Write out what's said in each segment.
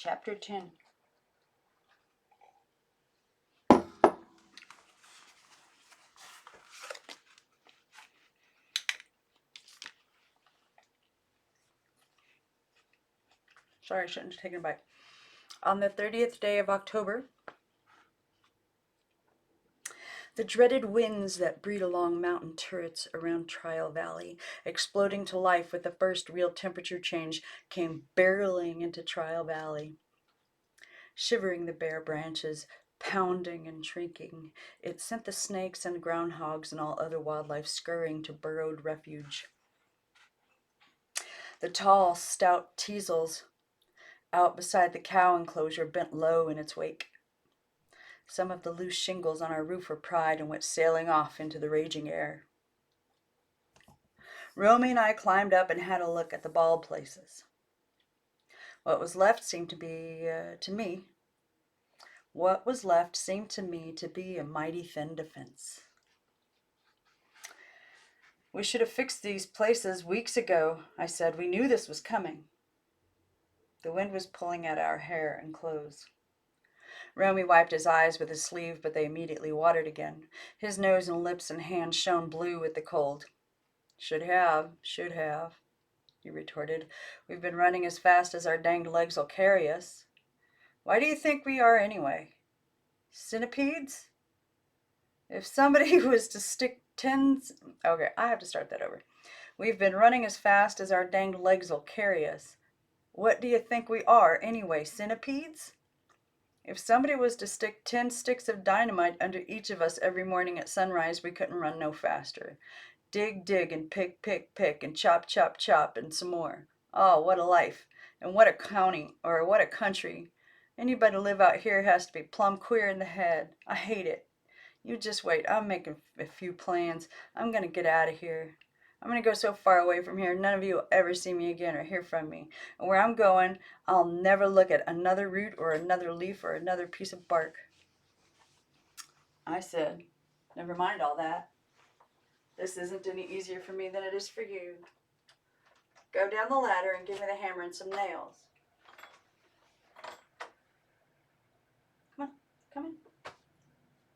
Chapter 10. Sorry, I shouldn't have taken a bite. On the 30th day of October, the dreaded winds that breed along mountain turrets around Trial Valley, exploding to life with the first real temperature change, came barreling into Trial Valley. Shivering the bare branches, pounding and shrinking, it sent the snakes and groundhogs and all other wildlife scurrying to burrowed refuge. The tall, stout teasels out beside the cow enclosure bent low in its wake. Some of the loose shingles on our roof were pried and went sailing off into the raging air. Romy and I climbed up and had a look at the bald places. What was left seemed to be to me to be a mighty thin defense. We should have fixed these places weeks ago, I said. We knew this was coming. The wind was pulling at our hair and clothes. Romy wiped his eyes with his sleeve, but they immediately watered again. His nose and lips and hands shone blue with the cold. Should have, he retorted. We've been running as fast as our danged legs will carry us. Why do you think we are anyway? Centipedes? If somebody was to stick Okay, I have to start that over. We've been running as fast as our danged legs will carry us. What do you think we are anyway, centipedes? If somebody was to stick 10 sticks of dynamite under each of us every morning at sunrise, we couldn't run no faster. Dig, dig, and pick, pick, pick, and chop, chop, chop, and some more. Oh, what a life, and what a county, or what a country. Anybody live out here has to be plumb queer in the head. I hate it. You just wait, I'm making a few plans. I'm going to get out of here. I'm going to go so far away from here, none of you will ever see me again or hear from me. And where I'm going, I'll never look at another root or another leaf or another piece of bark. I said, never mind all that. This isn't any easier for me than it is for you. Go down the ladder and give me the hammer and some nails. Come on, come in.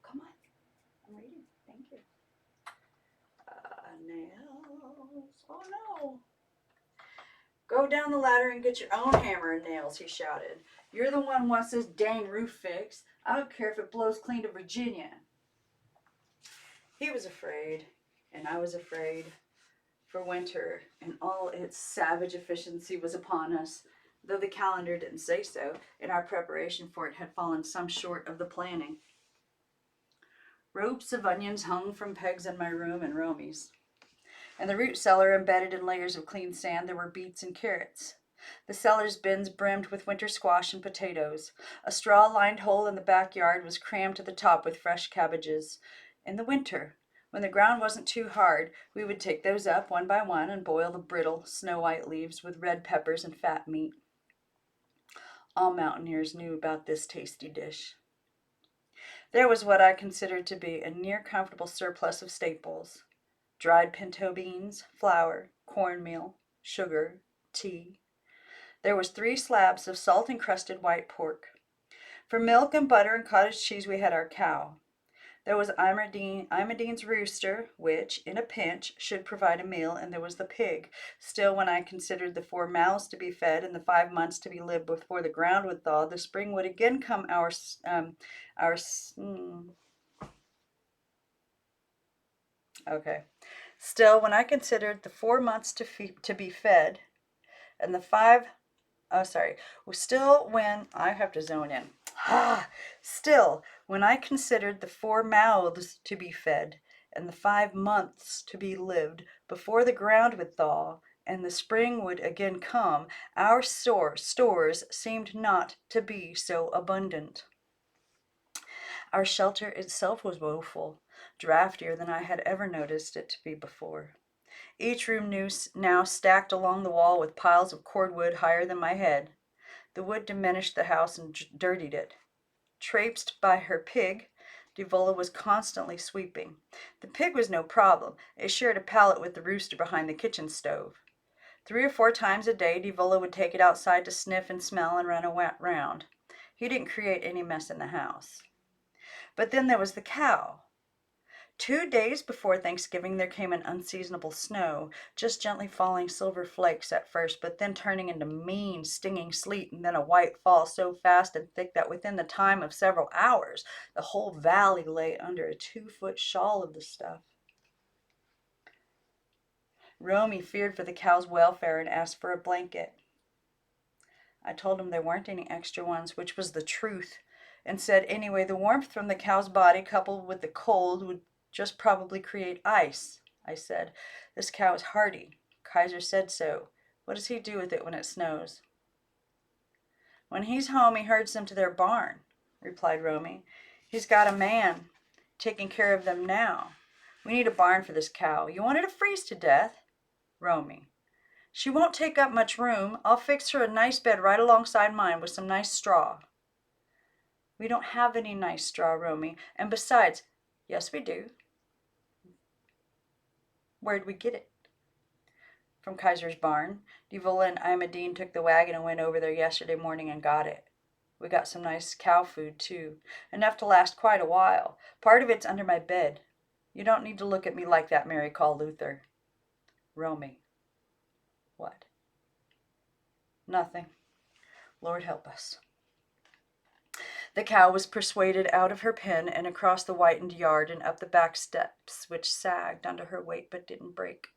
Come on. I'm reading. Thank you. Nails. Oh no. Go down the ladder and get your own hammer and nails, he shouted. You're the one who wants this dang roof fixed. I don't care if it blows clean to Virginia. He was afraid, and I was afraid, for winter and all its savage efficiency was upon us, though the calendar didn't say so, and our preparation for it had fallen some short of the planning. Ropes of onions hung from pegs in my room and Romy's. In the root cellar, embedded in layers of clean sand, there were beets and carrots. The cellar's bins brimmed with winter squash and potatoes. A straw-lined hole in the backyard was crammed to the top with fresh cabbages. In the winter, when the ground wasn't too hard, we would take those up one by one and boil the brittle, snow-white leaves with red peppers and fat meat. All mountaineers knew about this tasty dish. There was what I considered to be a near comfortable surplus of staples. Dried pinto beans, flour, cornmeal, sugar, tea. There was 3 slabs of salt-encrusted white pork. For milk and butter and cottage cheese, we had our cow. There was Imodine's rooster, which, in a pinch, should provide a meal, and there was the pig. Still, when I considered the 4 mouths to be fed and the 5 months to be lived before the ground would thaw, the spring would again come Okay. Still, when I considered the 4 months to be fed, and the 5, still when, I have to zone in. Still, when I considered the 4 mouths to be fed, and the 5 months to be lived, before the ground would thaw, and the spring would again come, our stores seemed not to be so abundant. Our shelter itself was woeful, draftier than I had ever noticed it to be before. Each room now stacked along the wall with piles of cordwood higher than my head. The wood diminished the house and dirtied it. Traipsed by her pig, Devola was constantly sweeping. The pig was no problem. It shared a pallet with the rooster behind the kitchen stove. 3 or 4 times a day, Devola would take it outside to sniff and smell and run around. He didn't create any mess in the house. But then there was the cow. 2 days before Thanksgiving, there came an unseasonable snow, just gently falling silver flakes at first, but then turning into mean, stinging sleet, and then a white fall so fast and thick that within the time of several hours, the whole valley lay under a 2-foot shawl of the stuff. Romy feared for the cow's welfare and asked for a blanket. I told him there weren't any extra ones, which was the truth, and said anyway the warmth from the cow's body coupled with the cold would just probably create ice. I said, this cow is hardy. Kaiser said so. What does he do with it when it snows? When he's home, he herds them to their barn, replied Romy. He's got a man taking care of them now. We need a barn for this cow. You want her to freeze to death? Romy. She won't take up much room. I'll fix her a nice bed right alongside mine with some nice straw. We don't have any nice straw, Romy. And besides, yes, we do. Where'd we get it? From Kaiser's barn. Devola and Imodine took the wagon and went over there yesterday morning and got it. We got some nice cow food, too. Enough to last quite a while. Part of it's under my bed. You don't need to look at me like that, Mary called Luther. Romy. What? Nothing. Lord help us. The cow was persuaded out of her pen and across the whitened yard and up the back steps, which sagged under her weight but didn't break.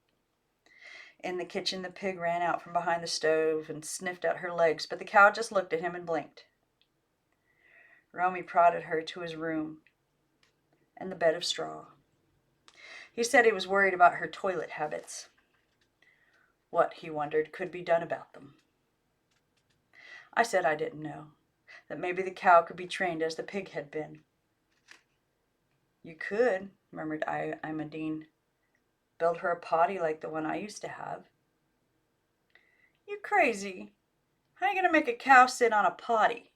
In the kitchen, the pig ran out from behind the stove and sniffed at her legs, but the cow just looked at him and blinked. Romy prodded her to his room and the bed of straw. He said he was worried about her toilet habits. What, he wondered, could be done about them? I said I didn't know, that maybe the cow could be trained as the pig had been. You could, murmured Imodine. Build her a potty like the one I used to have. You crazy. How are you going to make a cow sit on a potty?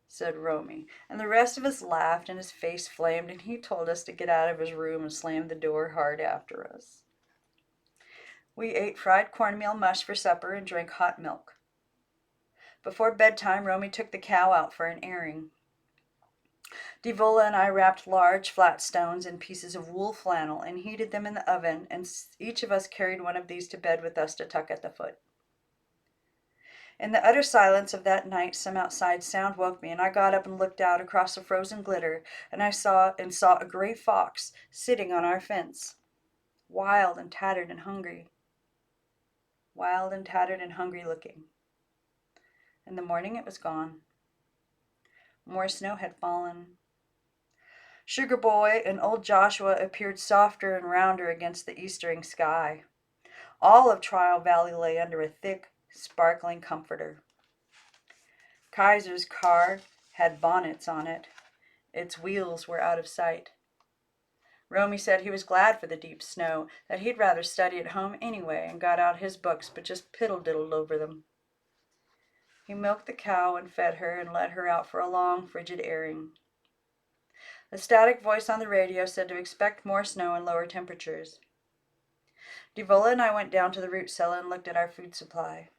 Said Romy, and the rest of us laughed and his face flamed and he told us to get out of his room and slammed the door hard after us. We ate fried cornmeal mush for supper and drank hot milk. Before bedtime, Romy took the cow out for an airing. Devola and I wrapped large flat stones in pieces of wool flannel and heated them in the oven, and each of us carried one of these to bed with us to tuck at the foot. In the utter silence of that night, some outside sound woke me, and I got up and looked out across the frozen glitter, and I saw a gray fox sitting on our fence, wild and tattered and hungry. Wild and tattered and hungry looking. In the morning it was gone. More snow had fallen. Sugar Boy and old Joshua appeared softer and rounder against the eastering sky. All of Trial Valley lay under a thick, sparkling comforter. Kaiser's car had bonnets on it. Its wheels were out of sight. Romy said he was glad for the deep snow, that he'd rather study at home anyway, and got out his books but just piddle-diddled over them. He milked the cow and fed her and let her out for a long, frigid airing. The static voice on the radio said to expect more snow and lower temperatures. Devola and I went down to the root cellar and looked at our food supply.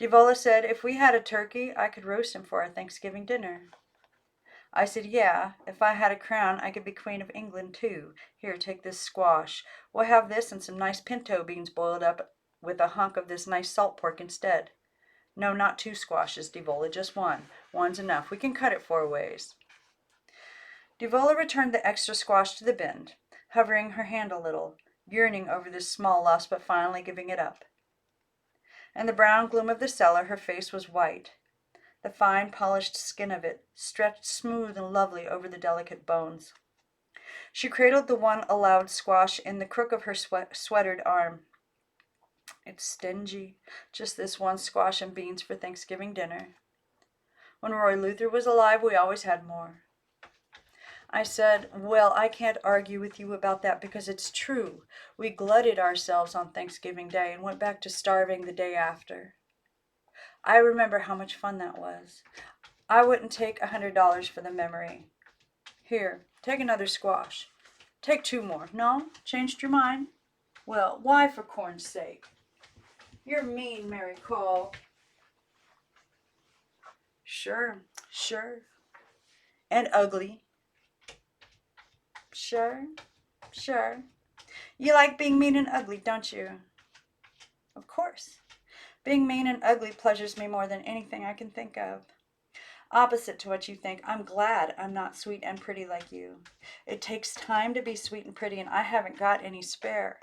Devola said if we had a turkey, I could roast him for our Thanksgiving dinner. I said, yeah, if I had a crown, I could be Queen of England too. Here, take this squash. We'll have this and some nice pinto beans boiled up with a hunk of this nice salt pork instead. No, not 2 squashes, Devola, just 1. 1's enough. We can cut it 4 ways. Devola returned the extra squash to the bin, hovering her hand a little, yearning over this small loss, but finally giving it up. In the brown gloom of the cellar, her face was white. The fine, polished skin of it stretched smooth and lovely over the delicate bones. She cradled the one allowed squash in the crook of her sweatered arm. It's stingy, just this 1 squash and beans for Thanksgiving dinner. When Roy Luther was alive, we always had more. I said, well, I can't argue with you about that because it's true. We glutted ourselves on Thanksgiving Day and went back to starving the day after. I remember how much fun that was. I wouldn't take $100 for the memory. Here, take another squash. Take 2 more. No? Changed your mind? Well, why for corn's sake? You're mean, Mary Cole. Sure, sure. And ugly. Sure, sure. You like being mean and ugly, don't you? Of course. Being mean and ugly pleasures me more than anything I can think of. Opposite to what you think, I'm glad I'm not sweet and pretty like you. It takes time to be sweet and pretty, and I haven't got any spare.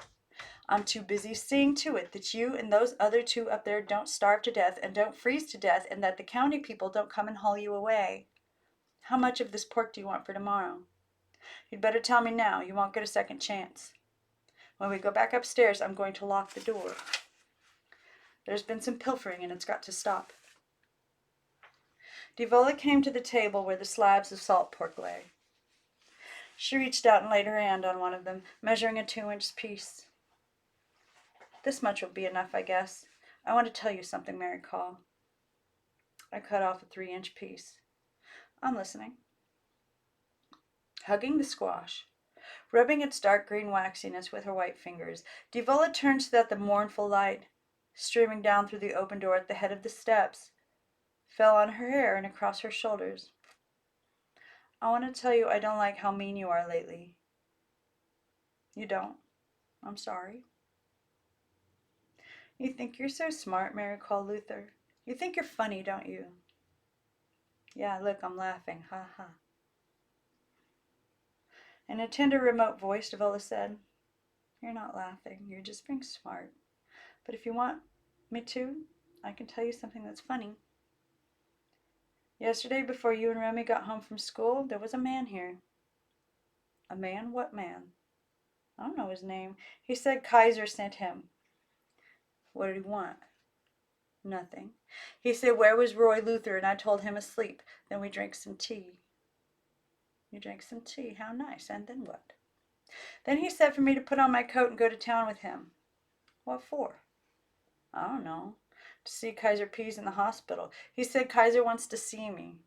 I'm too busy seeing to it that you and those other two up there don't starve to death and don't freeze to death, and that the county people don't come and haul you away. How much of this pork do you want for tomorrow? You'd better tell me now. You won't get a second chance. When we go back upstairs, I'm going to lock the door. There's been some pilfering, and it's got to stop. Devola came to the table where the slabs of salt pork lay. She reached out and laid her hand on one of them, measuring a 2-inch piece. This much will be enough, I guess. I want to tell you something, Mary Call. I cut off a 3-inch piece. I'm listening. Hugging the squash, rubbing its dark green waxiness with her white fingers, Devola turned so that the mournful light, streaming down through the open door at the head of the steps, fell on her hair and across her shoulders. I want to tell you I don't like how mean you are lately. You don't? I'm sorry. You think you're so smart, Mary Call Luther. You think you're funny, don't you? Yeah, look, I'm laughing. Ha ha. In a tender, remote voice, Devola said, You're not laughing. You're just being smart. But if you want me to, I can tell you something that's funny. Yesterday, before you and Remy got home from school, there was a man here. A man? What man? I don't know his name. He said Kaiser sent him. What did he want? Nothing. He said, where was Roy Luther? And I told him asleep. Then we drank some tea. You drank some tea? How nice. And then what? Then he said for me to put on my coat and go to town with him. What for? I don't know. To see Kaiser Pease in the hospital. He said Kaiser wants to see me.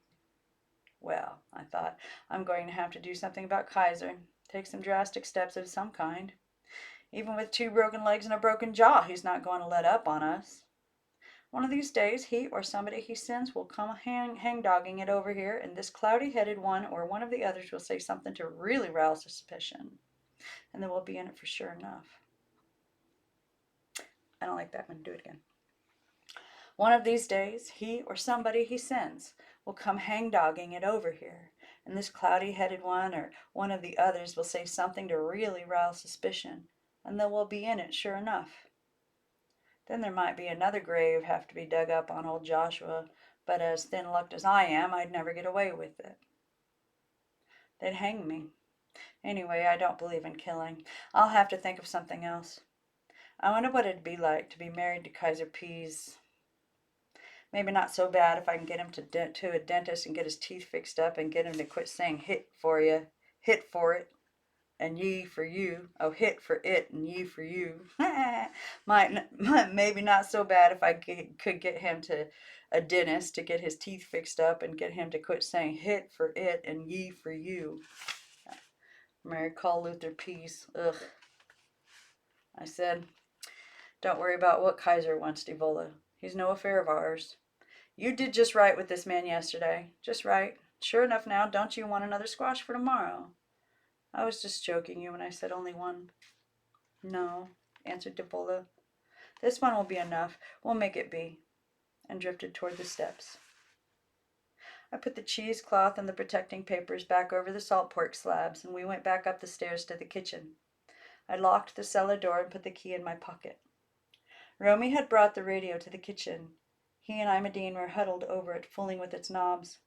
Well, I thought, I'm going to have to do something about Kaiser. Take some drastic steps of some kind. Even with 2 broken legs and a broken jaw, he's not going to let up on us. One of these days, he or somebody he sends will come hang-dogging it over here, and this cloudy-headed one or one of the others will say something to really rouse suspicion. And then we'll be in it for sure enough. I don't like that one. Do it again. One of these days, he or somebody he sends will come hang-dogging it over here, and this cloudy-headed one or one of the others will say something to really rouse suspicion, and then we'll be in it sure enough. Then there might be another grave have to be dug up on old Joshua, but as thin-lucked as I am, I'd never get away with it. They'd hang me. Anyway, I don't believe in killing. I'll have to think of something else. I wonder what it'd be like to be married to Kaiser Pease. Maybe not so bad if I can get him to a dentist and get his teeth fixed up and get him to quit saying hit for you, hit for it, and ye for you. Oh, hit for it and ye for you. Maybe not so bad if I could get him to a dentist to get his teeth fixed up and get him to quit saying hit for it and ye for you. Mary Call Luther Pease. Ugh. I said, don't worry about what Kaiser wants, Devola. He's no affair of ours. You did just right with this man yesterday. Just right. Sure enough now, don't you want another squash for tomorrow? I was just joking you when I said only one. No, answered Devola. This one will be enough. We'll make it be. And drifted toward the steps. I put the cheesecloth and the protecting papers back over the salt pork slabs, and we went back up the stairs to the kitchen. I locked the cellar door and put the key in my pocket. Romy had brought the radio to the kitchen. He and Imogene were huddled over it, fooling with its knobs.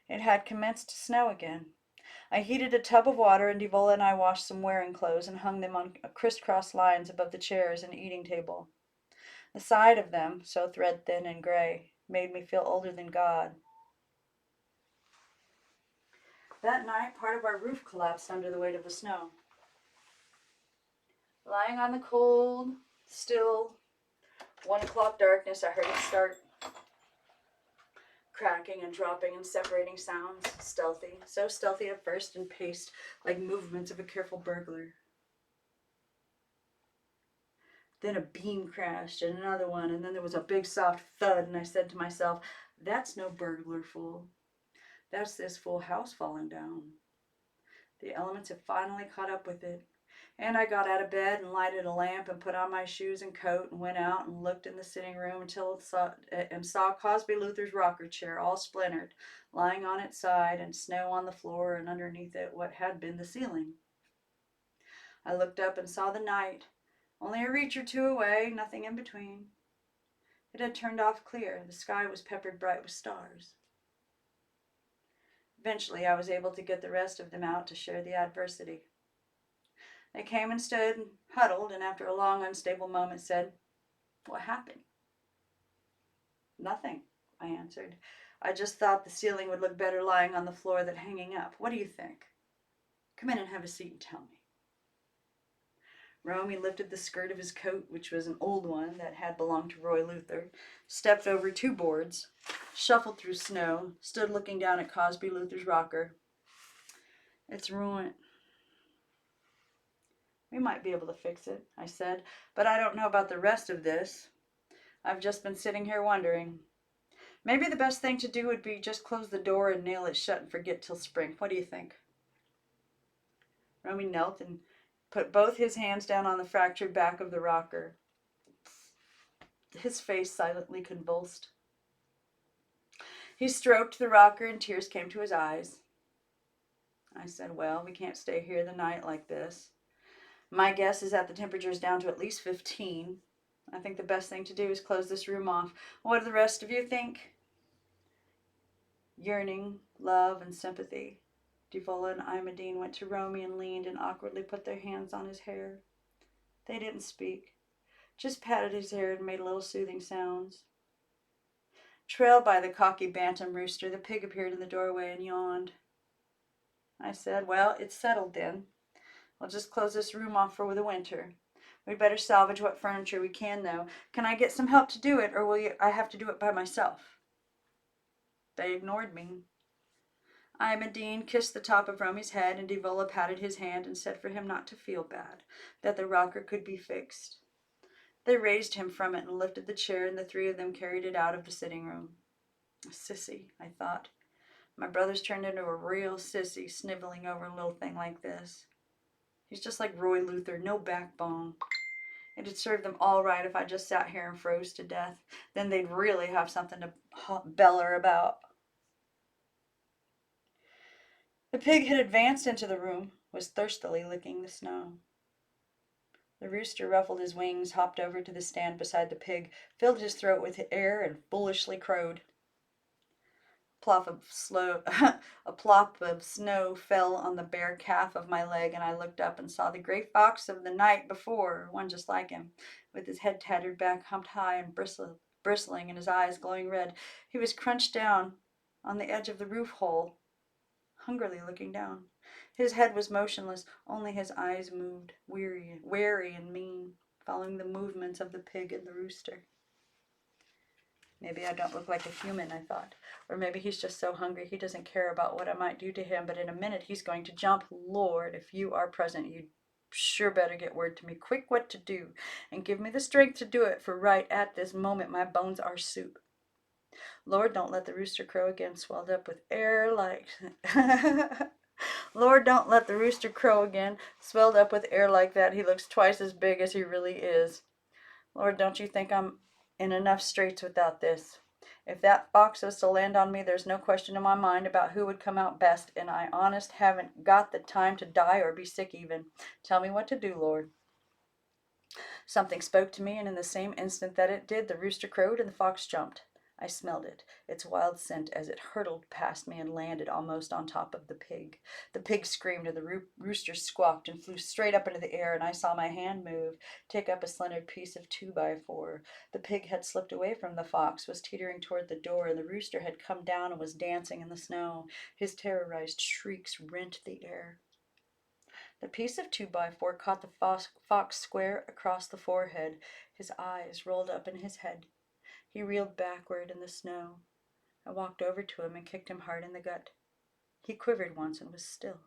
It had commenced to snow again. I heated a tub of water, and Devola and I washed some wearing clothes and hung them on crisscross lines above the chairs and eating table. The sight of them, so thread-thin and gray, made me feel older than God. That night, part of our roof collapsed under the weight of the snow. Lying on the cold, still, 1 o'clock darkness, I heard it start cracking and dropping and separating sounds, stealthy, so stealthy at first and paced like movements of a careful burglar. Then a beam crashed and another one, and then there was a big soft thud, and I said to myself, that's no burglar fool. That's this full house falling down. The elements have finally caught up with it. And I got out of bed and lighted a lamp and put on my shoes and coat and went out and looked in the sitting room until saw Cosby Luther's rocker chair all splintered, lying on its side, and snow on the floor, and underneath it what had been the ceiling. I looked up and saw the night, only a reach or two away, nothing in between. It had turned off clear. The sky was peppered bright with stars. Eventually, I was able to get the rest of them out to share the adversity. They came and stood and huddled, and after a long, unstable moment said, what happened? Nothing, I answered. I just thought the ceiling would look better lying on the floor than hanging up. What do you think? Come in and have a seat and tell me. Romy lifted the skirt of his coat, which was an old one that had belonged to Roy Luther, stepped over 2 boards, shuffled through snow, stood looking down at Cosby Luther's rocker. It's ruined. We might be able to fix it, I said, but I don't know about the rest of this. I've just been sitting here wondering. Maybe the best thing to do would be just close the door and nail it shut and forget till spring. What do you think? Romy knelt and put both his hands down on the fractured back of the rocker. His face silently convulsed. He stroked the rocker and tears came to his eyes. I said, well, we can't stay here the night like this. My guess is that the temperature is down to at least 15. I think the best thing to do is close this room off. What do the rest of you think? Yearning, love, and sympathy. Devola and Imodine went to Romy and leaned and awkwardly put their hands on his hair. They didn't speak, just patted his hair and made little soothing sounds. Trailed by the cocky bantam rooster, the pig appeared in the doorway and yawned. I said, well, it's settled then. We'll just close this room off for the winter. We'd better salvage what furniture we can, though. Can I get some help to do it, or will I have to do it by myself? They ignored me. Imodine kissed the top of Romy's head, and Devola patted his hand and said for him not to feel bad, that the rocker could be fixed. They raised him from it and lifted the chair, and the 3 of them carried it out of the sitting room. A sissy, I thought. My brother's turned into a real sissy, sniveling over a little thing like this. He's just like Roy Luther, no backbone. It'd serve them all right if I just sat here and froze to death. Then they'd really have something to beller about. The pig had advanced into the room, was thirstily licking the snow. The rooster ruffled his wings, hopped over to the stand beside the pig, filled his throat with air, and foolishly crowed. A plop of snow fell on the bare calf of my leg, and I looked up and saw the gray fox of the night before, one just like him, with his head tattered back, humped high and bristling, and his eyes glowing red. He was crunched down on the edge of the roof hole, hungrily looking down. His head was motionless, only his eyes moved, wary and mean, following the movements of the pig and the rooster. Maybe I don't look like a human, I thought. Or maybe he's just so hungry he doesn't care about what I might do to him, but in a minute he's going to jump. Lord, if you are present, you sure better get word to me quick what to do, and give me the strength to do it, for right at this moment my bones are soup. Lord, don't let the rooster crow again, swelled up with air like... Lord, don't let the rooster crow again, swelled up with air like that. He looks twice as big as he really is. Lord, don't you think I'm in enough straits without this? If that fox was to land on me, there's no question in my mind about who would come out best, and I honest haven't got the time to die or be sick even. Tell me what to do, Lord. Something spoke to me, and in the same instant that it did, the rooster crowed and the fox jumped. I smelled it, its wild scent, as it hurtled past me and landed almost on top of the pig. The pig screamed, and the rooster squawked and flew straight up into the air, and I saw my hand move, take up a slender piece of 2x4. The pig had slipped away from the fox, was teetering toward the door, and the rooster had come down and was dancing in the snow. His terrorized shrieks rent the air. The piece of 2x4 caught the fox square across the forehead. His eyes rolled up in his head. He reeled backward in the snow. I walked over to him and kicked him hard in the gut. He quivered once and was still.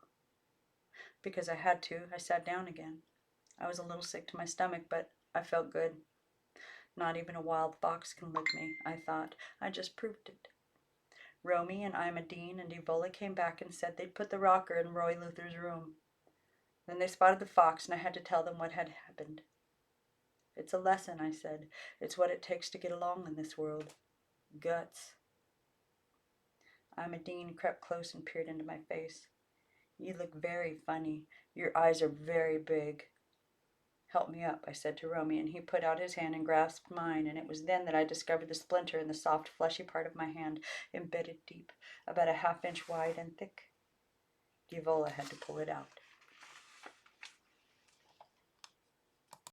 Because I had to, I sat down again. I was a little sick to my stomach, but I felt good. Not even a wild fox can lick me, I thought. I just proved it. Romy and Imogene and Evola came back and said they'd put the rocker in Roy Luther's room. Then they spotted the fox, and I had to tell them what had happened. It's a lesson, I said. It's what it takes to get along in this world. Guts. Imogene crept close and peered into my face. You look very funny. Your eyes are very big. Help me up, I said to Romy, and he put out his hand and grasped mine, and it was then that I discovered the splinter in the soft, fleshy part of my hand, embedded deep, about a half-inch wide and thick. Evola had to pull it out.